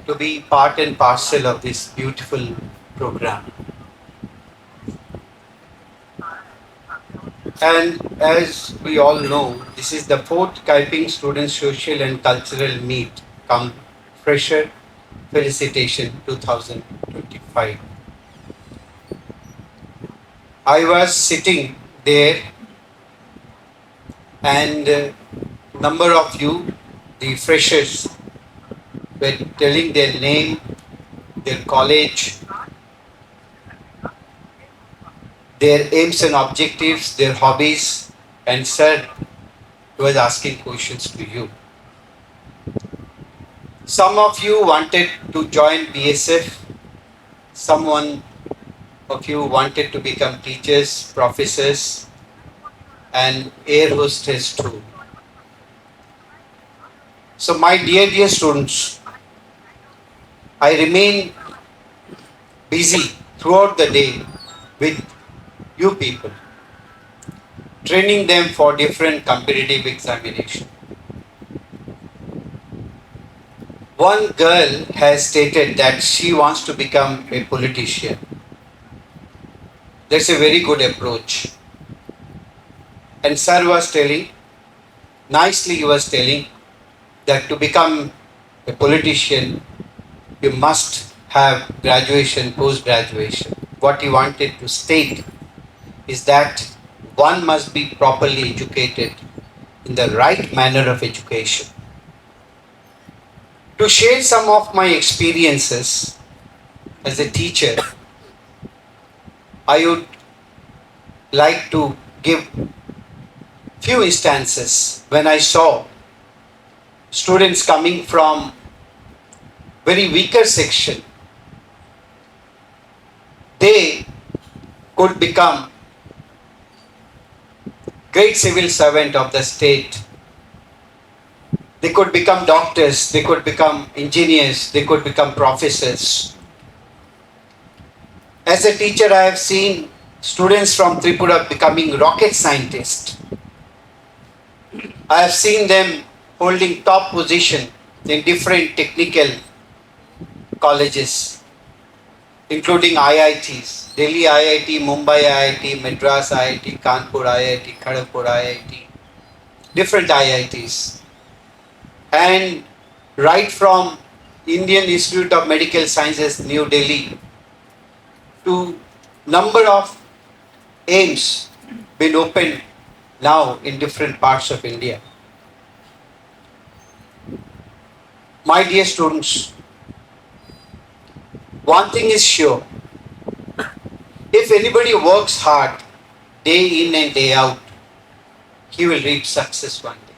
to be part and parcel of this beautiful program. And as we all know, this is the fourth Kaipeng Student Social and Cultural Meet come Fresher Felicitation 2025. I was sitting there and number of you, the freshers, were telling their name, their college, their aims and objectives, their hobbies, and sir was asking questions to you. Some of you wanted to join BSF, someone of you wanted to become teachers, professors, and air hostess too. So my dear students, I remain busy throughout the day with you people, training them for different competitive examination. One girl has stated that she wants to become a politician. That's a very good approach. And sir was telling, nicely he was telling, that to become a politician, you must have graduation, post-graduation. What he wanted to state is that one must be properly educated in the right manner of education. To share some of my experiences as a teacher, I would like to give few instances when I saw students coming from very weaker section. They could become great civil servant of the state. They could become doctors, they could become engineers, they could become professors. As a teacher, I have seen students from Tripura becoming rocket scientists. I have seen them holding top position in different technical colleges, including IITs, Delhi IIT, Mumbai IIT, Madras IIT, Kanpur IIT, Kharagpur IIT, different IITs. And right from Indian Institute of Medical Sciences, New Delhi, to number of aims been opened now in different parts of India. My dear students, one thing is sure, if anybody works hard day in and day out, he will reach success one day.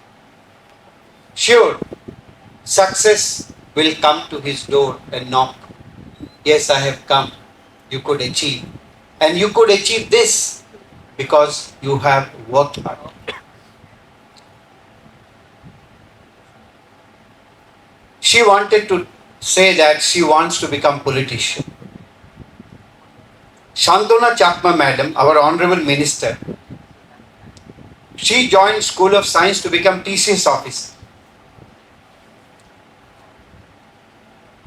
Sure, success will come to his door and knock. Yes, I have come. You could achieve. And you could achieve this because you have worked hard. She wanted to say that she wants to become politician. Shantona Chakma madam, our honorable minister, she joined School of Science to become TCS officer.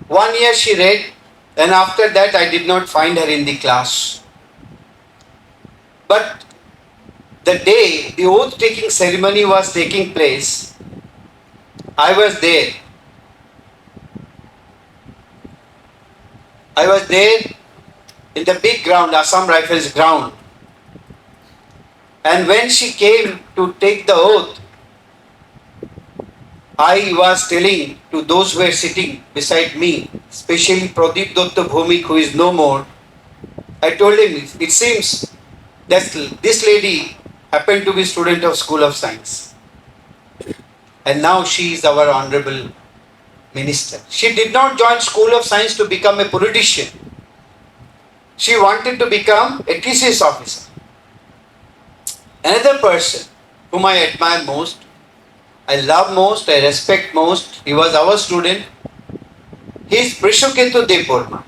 1 year she read, and after that I did not find her in the class. But the day the oath taking ceremony was taking place, I was there. I was there in the big ground, Assam Rifles ground. And when she came to take the oath, I was telling to those who were sitting beside me, especially Pradeep Dutta Bhumik, who is no more, I told him, it seems that this lady happened to be a student of School of Science. And now she is our honorable minister. She did not join School of Science to become a politician. She wanted to become a TCS officer. Another person whom I admire most, I love most, I respect most, he was our student, he is Brishuketu Deporma.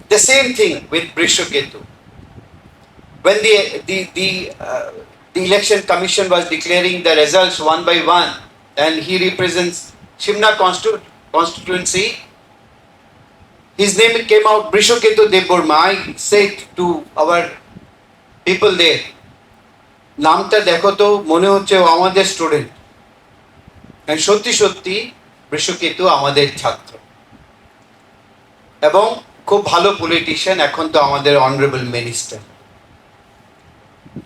The same thing with Brishuketu. When the election commission was declaring the results one by one, and he represents Shimla constituency. His name came out, Brishoketu Deborma. I said to our people there, নামটা দেখো তো মনে হচ্ছে ও আমাদের student, সত্যি সত্যি বৃষকেতু আমাদের ছাত্র এবং খুব ভালো পলিটিশিয়ান, এখন তো আমাদের অনারেবল মিনিস্টার।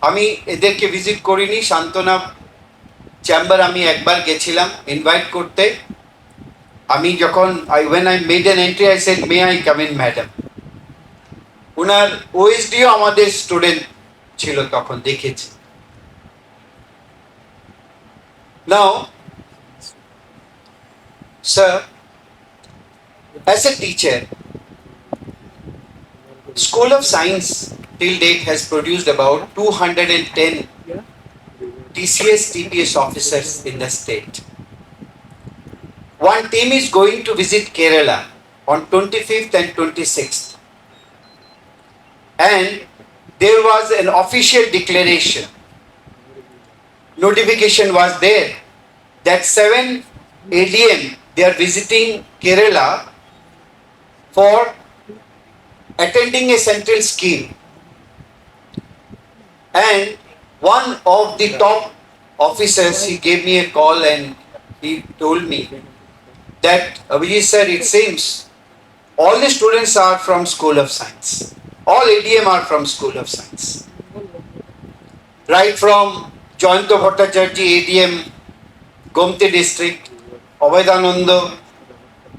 আমি এদেরকে ভিজিট করিনি, সান্ত্বনা চেম্বার আমি একবার গেছিলাম ইনভাইট করতে। আমি যখন when I made an entry, I said, may I come in, madam? ওনার ওএসডিও আমাদের স্টুডেন্ট ছিল তখন, দেখেছি। Now, sir, as a teacher, School of Science till date has produced about 210 TCS TPS officers in the state. One team is going to visit Kerala on 25th and 26th. And there was an official declaration. Notification was there that 7 ADM, they are visiting Kerala for attending a central scheme. And one of the top officers, he gave me a call and he told me that, Abhijit sir, it seems all the students are from School of Science. All ADM are from School of Science. Right from Ahijit Battacharjee ADM, Gomti district, Abhijit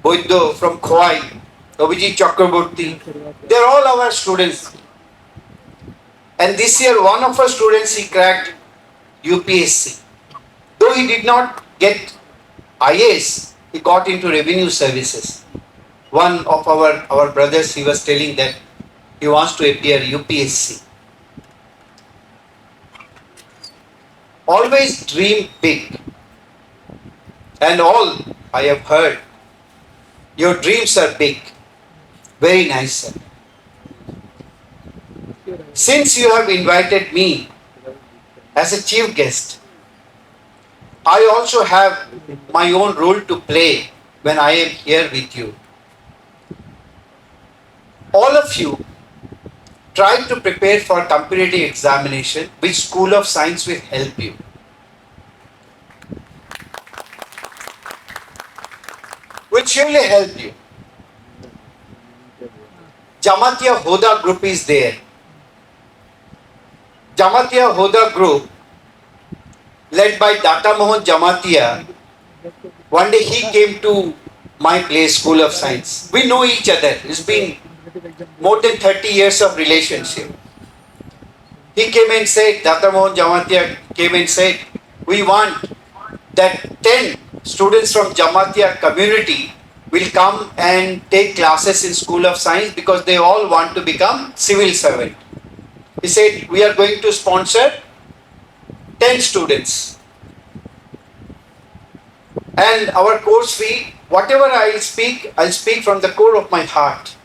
Boiddo from Khowai, Abhijit Chakraborty, they are all our students. And this year one of our students, he cracked UPSC. Though he did not get IAS, he got into revenue services. One of our brothers, he was telling that he wants to appear UPSC. Always dream big. And all I have heard, your dreams are big. Very nice, sir. Since you have invited me as a chief guest, I also have my own role to play when I am here with you. All of you try to prepare for competitive examination, which School of Science will help you. Will surely help you. Jamatia Hoda group is there. Jamatia Hoda group, led by Data Mohan Jamatia, one day he came to my place, School of Science. We know each other. It's been more than 30 years of relationship. He came and said, Data Mohan Jamatia came and said, we want that 10 students from Jamatia community will come and take classes in School of Science because they all want to become civil servant. He said, we are going to sponsor 10 students. And our course fee, whatever I'll speak from the core of my heart.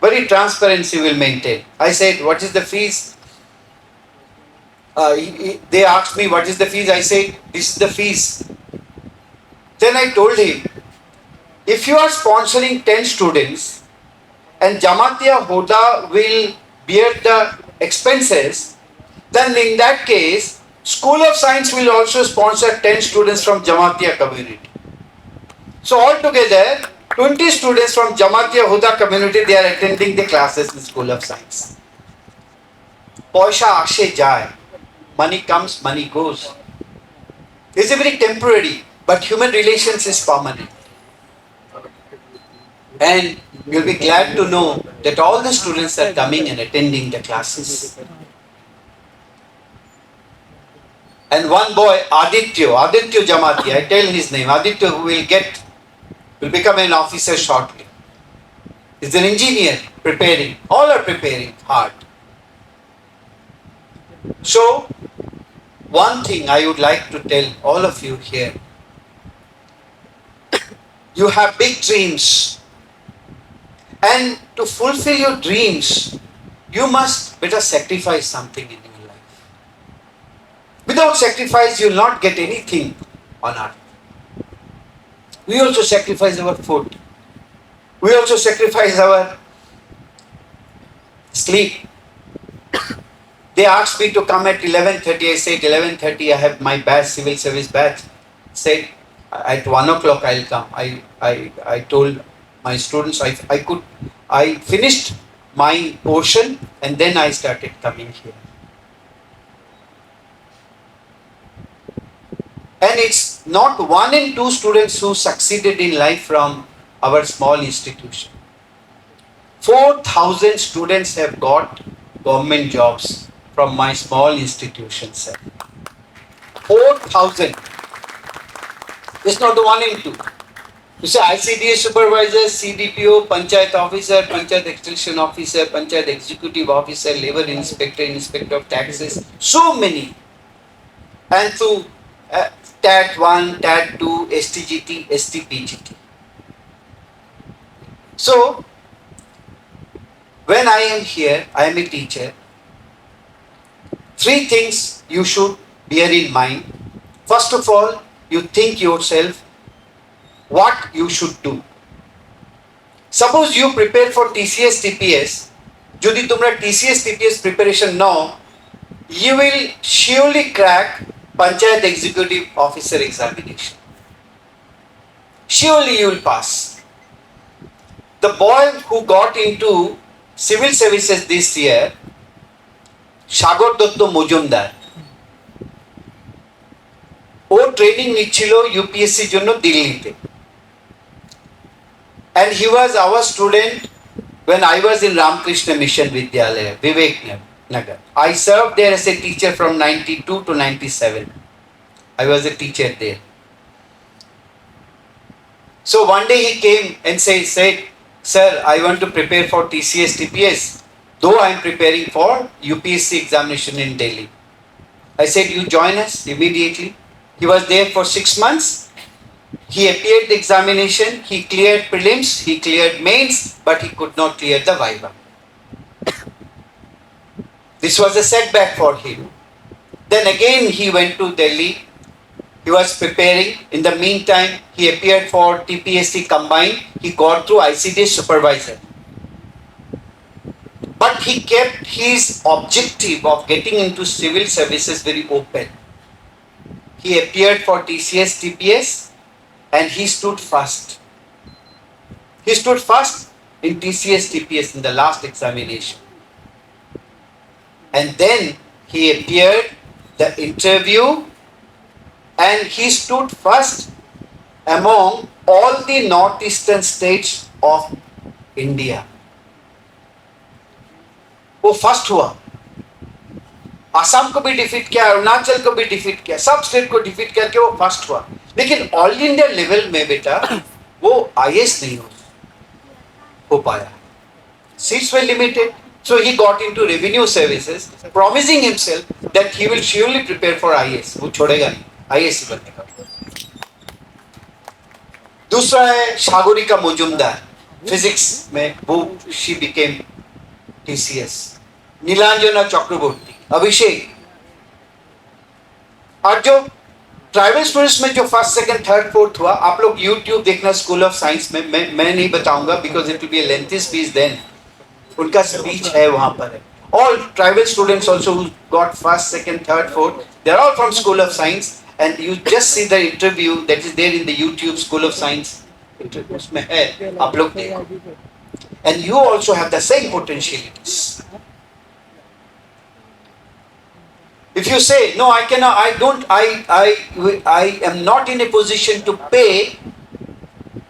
Very transparency will maintain. I said, what is the fees? They asked me, what is the fees? I said, this is the fees. Then I told him, if you are sponsoring 10 students and Jamatia Hoda will bear the expenses, then in that case, School of Science will also sponsor 10 students from Jamatia community. So altogether, 20 students from Jamatia Hoda community, they are attending the classes in School of Science. Paisha ashe jai. Money comes, money goes. It's a very temporary, but human relations is permanent. And you'll be glad to know that all the students are coming and attending the classes. And one boy, Aditya Jamati, I tell his name, Aditya, who will become an officer shortly. He's an engineer preparing, all are preparing hard. So, one thing I would like to tell all of you here, you have big dreams. And to fulfill your dreams, you must better sacrifice something in your life. Without sacrifice, you will not get anything on earth. We also sacrifice our food. We also sacrifice our sleep. They asked me to come at 11:30. I said 11:30 I have my batch, civil service batch. Said at 1 o'clock I'll come. I told my students I finished my portion and then I started coming here. And it's not 1 and 2 students who succeeded in life from our small institution. 4,000 students have got government jobs from my small institution, sir. 4,000. It's not the 1 and 2. You say ICDA supervisor, CDPO, Panchayat officer, Panchayat extension officer, Panchayat executive officer, labor inspector, inspector of taxes, so many. And through TAT 1, TAT 2, STGT, STPGT. So, when I am here, I am a teacher. 3 things you should bear in mind. First of all, you think yourself what you should do. Suppose you prepare for TCS TPS, যদি তোমরা TCS TPS preparation now, you will surely crack Panchayat Executive Officer examination. Surely you will pass. The boy who got into civil services this year, Sagar Dutta Majumdar, ও training নিচ্ছিল ইউপিএসসির জন্য দিল্লিতে। And he was our student when I was in Ramakrishna Mission Vidyalaya, Vivek Nagar. I served there as a teacher from 92 to 97. I was a teacher there. So one day he came and said, sir, I want to prepare for TCS TPS, though I am preparing for UPSC examination in Delhi. I said, you join us immediately. He was there for 6 months. He appeared the examination, he cleared prelims, he cleared mains, but he could not clear the viva. This was a setback for him. Then again he went to Delhi. He was preparing. In the meantime, he appeared for TPSC combined. He got through ICDA supervisor. But he kept his objective of getting into civil services very open. He appeared for TCS TPS and he stood first. He stood first in TCS TPS in the last examination. And then he appeared the interview and he stood first among all the northeastern states of India. वो first हुआ, आसाम को भी defeat किया, अरुणाचल को भी defeat किया, सब state को डिफीट करके वो फर्स्ट हुआ। लेकिन ऑल इंडिया लेवल में बेटा वो आईएएस नहीं हो पाया, seats were limited. So he got into revenue services, promising himself that he will surely prepare for IAS. वो छोड़ेगा नहीं, IAS बनने का. दूसरा है सागरिका मजुमदार, फिजिक्स में वो she became TCS. नीलांजना चक्रवर्ती, अभिषेक. और जो ट्राइबल स्टूडेंट्स में जो फर्स्ट सेकंड थर्ड फोर्थ हुआ, आप लोग यूट्यूब देखना स्कूल ऑफ साइंस में. मैं नहीं बताऊंगा because it will be a lengthy speech. Then उनका स्पीच है वहां पर है. All tribal students also who got first, second, third, fourth, they're all from School of Science, and you just see the interview that is there in the YouTube School of Science. उसमें है, आप लोग देखो. And you also have the same potentialities. If you say no, I cannot, I don't, I am not in a position to pay,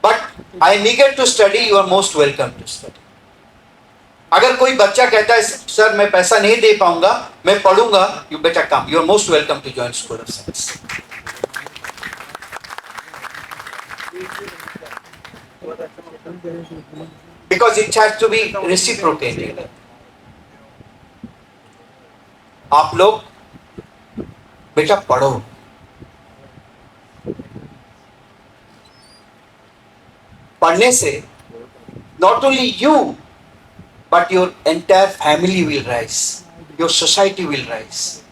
but I am eager to study, you are most welcome to study. अगर कोई बच्चा कहता है sir मैं पैसा नहीं दे पाऊंगा, मैं पढ़ूंगा, you better come. You are most welcome to join School of Science. Because it has to be reciprocated. आप लोग बेटा पढ़ो. पढ़ने से not only you but your entire family will rise, your society will rise.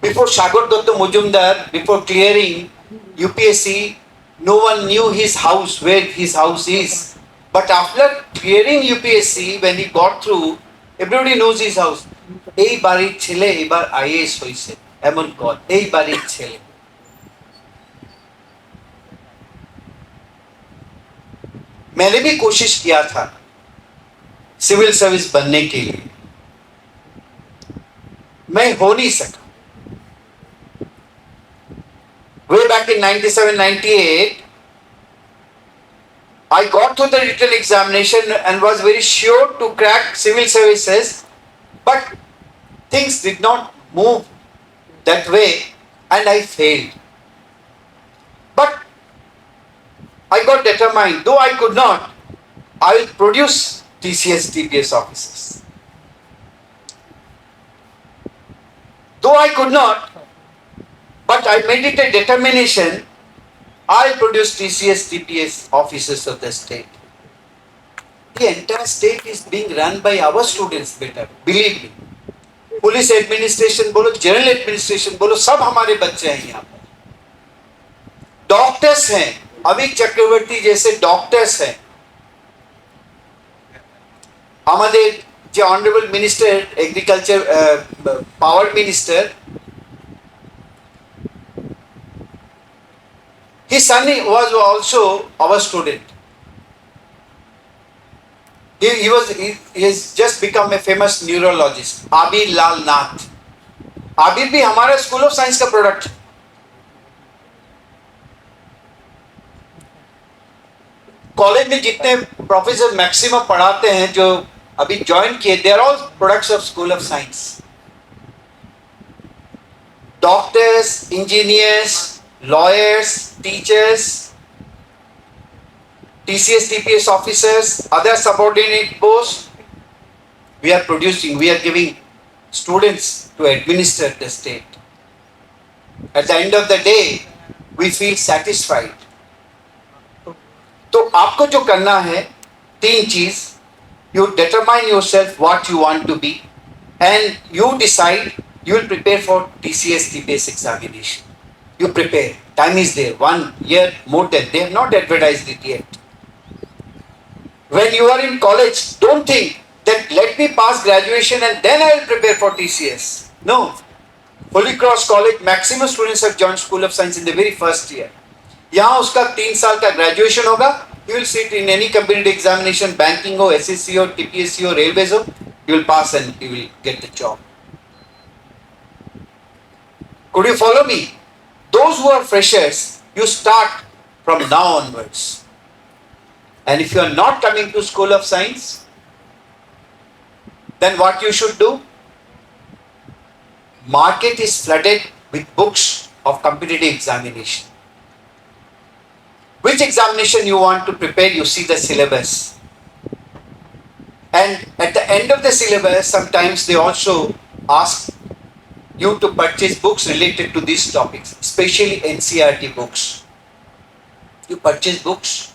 Before Sagar Datta Mujumdar, before clearing UPSC, No one knew his house, where his house is. But after clearing UPSC, when he got through, everybody knows his house. এই বাড়ির ছেলে এবার IAS হয়েছে, এমন call, এই বাড়ির ছেলে। मैंने भी कोशिश किया था सिविल सर्विस बनने के लिए, मैं हो नहीं सका। Way back in 97-98, I got through the written examination and was very sure to crack civil services, but things did not move that way and I failed. But I got determined, though I could not, I will produce TCS TPS officers. Though I could not, but I made it a determination, I will produce TCS TPS officers of the state. The entire state is being run by our students, better, believe me. Police administration बोलो, general administration बोलो, सब हमारे बच्चे हैं यहाँ पर। Doctors हैं, अभिक चक्रवर्ती जैसे डॉक्टर्स हैं। हमारे जो honourable minister agriculture power minister, his son was also our student. He has just become a famous neurologist, Abir Lal Nath. Abir भी हमारे स्कूल ऑफ साइंस का प्रोडक्ट। कॉलेज में जितने प्रोफेसर मैक्सिमम पढ़ाते हैं जो अभी ज्वाइन किए, they are all products of school of science. Doctors, engineers, lawyers, teachers, TCS TPS officers, other subordinate posts, we are producing, we are giving students to administer the state. At the end of the day, we feel satisfied. तो आपको जो करना है, 3 चीज, you determine yourself what you want to be and you decide you will prepare for TCS TPS examination. You prepare. Time is there. 1 year more than. They have not advertised it yet. When you are in college, don't think that let me pass graduation and then I will prepare for TCS. No. Holy Cross College, maximum students have joined School of Science in the very first year. यहाँ उसका 3 साल का graduation होगा. You will sit in any competitive examination, banking हो, SSC हो, TPSC हो, railways हो. You will pass and you will get the job. Could you follow me? Those who are freshers, you start from now onwards. And if you are not coming to School of Science, then what you should do? Market is flooded with books of competitive examination. Which examination you want to prepare, you see the syllabus. And at the end of the syllabus, sometimes they also ask you to purchase books related to these topics, especially NCERT books. You purchase books.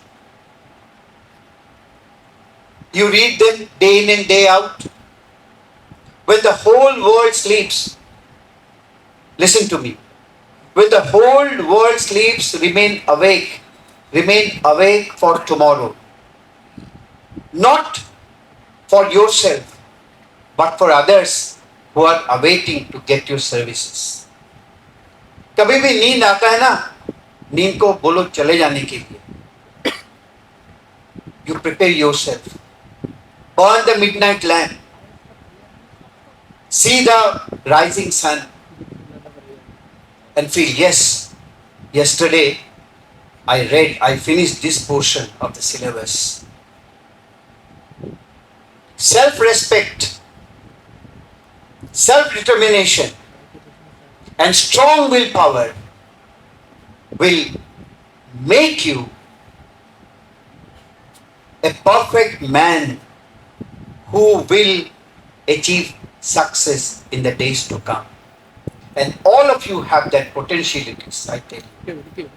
You read them day in and day out. When the whole world sleeps, listen to me. When the whole world sleeps, remain awake. Remain awake for tomorrow. Not for yourself, but for others who are awaiting to get your services. कभी भी नींद आता है ना, नींद को बोलो चले जाने के लिए. You prepare yourself. Burn the midnight lamp. See the rising sun and feel, yes, yesterday I finished this portion of the syllabus. Self-respect, self-determination and strong willpower will make you a perfect man who will achieve success in the days to come. And all of you have that potentialities, I tell you.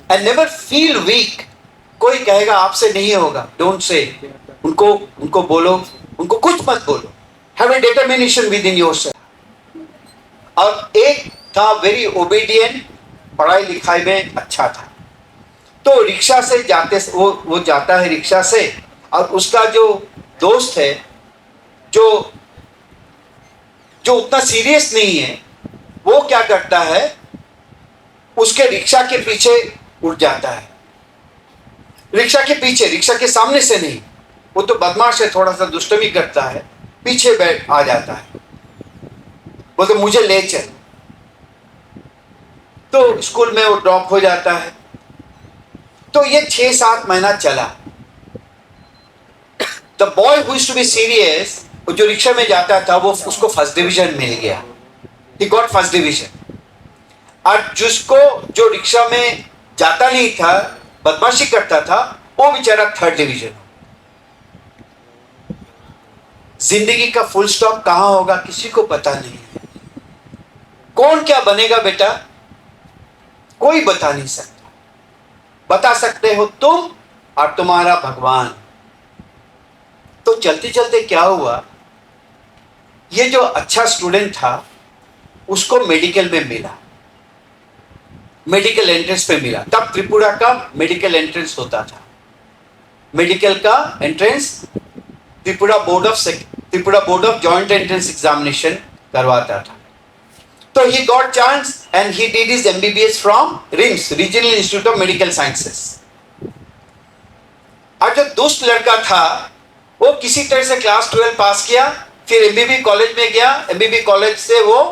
And never feel weak. कोई कहेगा आपसे नहीं होगा, don't say. उनको बोलो, उनको कुछ मत बोलो. Have a determination within yourself. और एक था very obedient, पढ़ाई लिखाई में अच्छा था, तो रिक्शा से जाते वो जाता है रिक्शा से, और उसका जो दोस्त है जो जो उतना सीरियस नहीं है, वो क्या करता है, उसके रिक्शा के पीछे उठ जाता है। रिक्शा के पीछे, रिक्शा के सामने से नहीं, वो तो बदमाश है, थोड़ा सा दुष्टमी करता है, पीछे बैठ आ जाता है, बोलते मुझे ले चल। तो स्कूल में वो ड्रॉप हो जाता है। तो ये 6-7 महीना चला। The boy who used to be serious, जो रिक्शा में जाता था, वो उसको फर्स्ट डिवीजन मिल गया, ही गॉट फर्स्ट डिवीजन। और जिसको जो रिक्शा में जाता नहीं था, बदमाशी करता था, वो बेचारा थर्ड डिवीजन। जिंदगी का फुल स्टॉप कहां होगा किसी को पता नहीं है। कौन क्या बनेगा बेटा, कोई बता नहीं सकता। बता सकते हो तुम और तुम्हारा भगवान। तो चलते चलते क्या हुआ, ये जो अच्छा स्टूडेंट था उसको मेडिकल में मिला, मेडिकल एंट्रेंस पे मिला। तब त्रिपुरा का मेडिकल एंट्रेंस होता था। मेडिकल का entrance Tripura board of joint entrance examination करवाता था। तो he got chance and he did his MBBS from RIMS, regional institute of medical sciences. और जो दुष्ट लड़का था वो किसी तरह से क्लास 12 पास किया, फिर एमबीबी कॉलेज में गया, एमबीबी कॉलेज से वो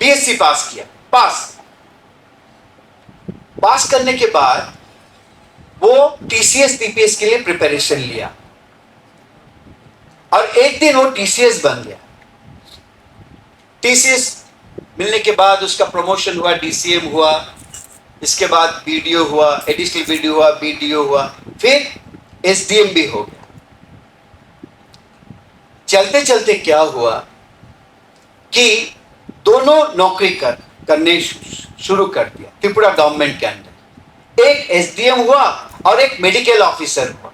बीएससी पास किया। पास करने के बाद वो टीसीएस पीपीएस के लिए प्रिपरेशन लिया, और एक दिन वो टीसीएस बन गया। टीसीएस मिलने के बाद उसका प्रमोशन हुआ, डीसीएम हुआ, इसके बाद बीडीओ हुआ, एडिशनल बीडीओ हुआ, बीडीओ हुआ, फिर एसडीएम भी हो गया। चलते चलते क्या हुआ कि दोनों नौकरी करने शुरू कर दिया त्रिपुरा गवर्नमेंट के अंदर। एक एसडीएम हुआ और एक मेडिकल ऑफिसर हुआ।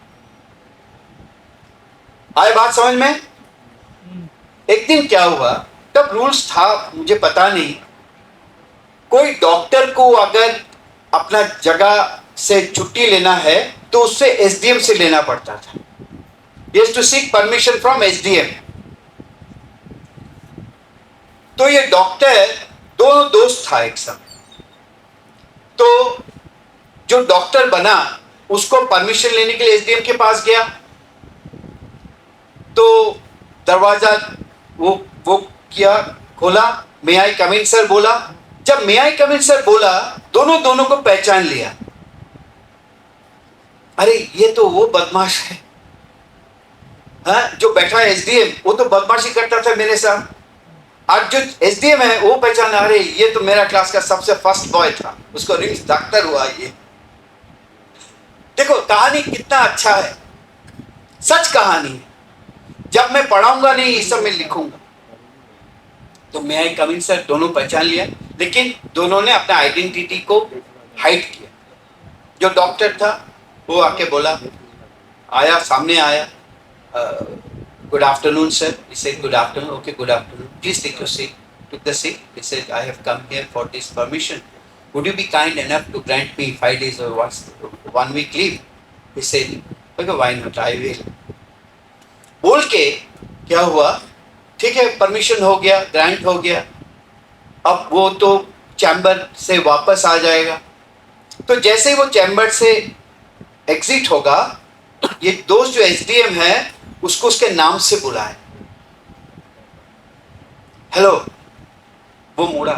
आए बात समझ में? एक दिन क्या हुआ, तब रूल्स था मुझे पता नहीं, कोई डॉक्टर को अगर अपना जगह से छुट्टी लेना है तो उससे एसडीएम से लेना पड़ता था। He has to seek permission from SDM। तो ये डॉक्टर दोनों दोस्त था एक समय। तो जो डॉक्टर बना उसको परमिशन लेने के लिए एसडीएम के पास गया, तो दरवाजा वो किया, खोला, मे आई कम इन सर बोला। जब मे आई कम इन सर बोला, दोनों को पहचान लिया। अरे ये तो वो बदमाश है, हाँ, जो बैठा है एसडीएम, वो तो बदमाशी करता था मेरे साथ। आज जो एसडीएम है वो पहचाना, अरे ये तो मेरा क्लास का सबसे फर्स्ट बॉय था, उसको रिम्स डॉक्टर हुआ। ये देखो कहानी कितना अच्छा है, सच कहानी है। जब मैं पढ़ाऊंगा नहीं, इस सब में लिखूंगा। तो मे आई कम इन सर दोनों पहचान लिया, लेकिन दोनों ने अपना आइडेंटिटी को हाइड किया। जो डॉक्टर था वो आके बोला, आया, सामने आया, good afternoon sir. He said good afternoon. Okay, good afternoon. Please take your seat. Took the seat. He said I have come here for this permission. Would you be kind enough to grant me 5 days or 1 week leave? He said okay, why not, I will. बोल के क्या हुआ, ठीक है, permission हो गया, grant हो गया। अब वो तो चैम्बर से वापस आ जाएगा। तो जैसे ही वो चैम्बर से एग्जिट होगा, ये दोस्त जो एसडीएम है उसको उसके नाम से बुलाए, हेलो। वो मुड़ा,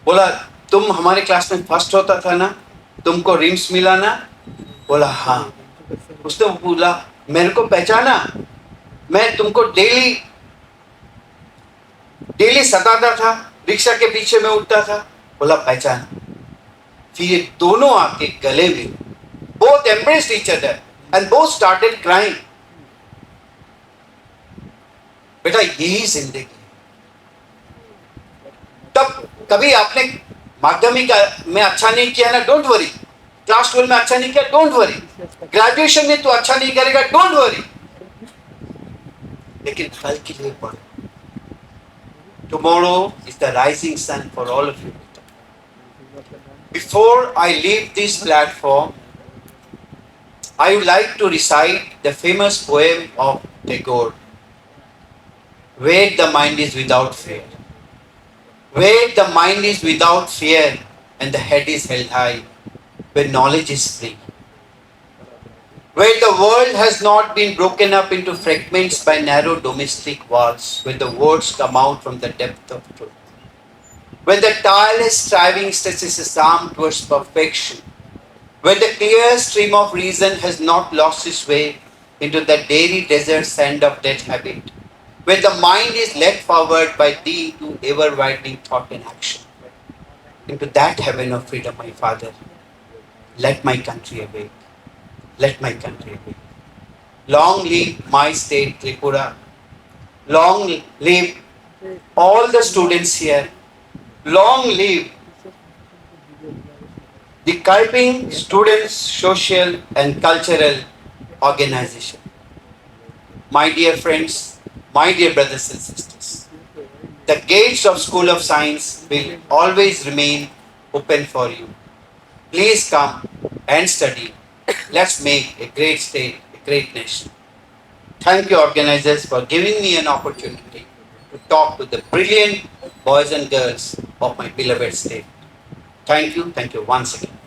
बोला तुम हमारे क्लास में फर्स्ट होता था ना, तुमको रिम्स मिला ना? बोला हाँ। उसने बोला मेरे को पहचाना, मैं तुमको डेली सताता था, रिक्शा के पीछे में उठता था। बोला पहचाना। फिर ये दोनों आके गले में, both embraced each other and both started crying। बेटा यही जिंदगी। तब कभी आपने माध्यमिक में अच्छा नहीं किया ना, डोंट वरी। क्लास 12 में अच्छा नहीं किया, डोंट वरी। ग्रेजुएशन में तो अच्छा नहीं करेगा, डोंट वरी। लेकिन कल के लिए पढ़ो। Tomorrow is the rising sun for all of you। Before I leave this platform, I would like to recite the famous poem of Tagore, Where the Mind is Without Fear. Where the mind is without fear and the head is held high, where knowledge is free. Where the world has not been broken up into fragments by narrow domestic walls, where the words come out from the depth of truth. Where the tireless striving stretches its arm towards perfection, where the clear stream of reason has not lost its way into the daily desert sand of dead habit, where the mind is led forward by thee to ever-widening thought and action. Into that heaven of freedom, my Father, let my country awake. Let my country awake. Long live my state, Tripura. Long live all the students here. Long live the Kaipeng Students Social and Cultural Organization. My dear friends, my dear brothers and sisters, the gates of School of Science will always remain open for you. Please come and study. Let's make a great state, a great nation. Thank you, organizers, for giving me an opportunity to talk to the brilliant boys and girls of my beloved state. Thank you once again.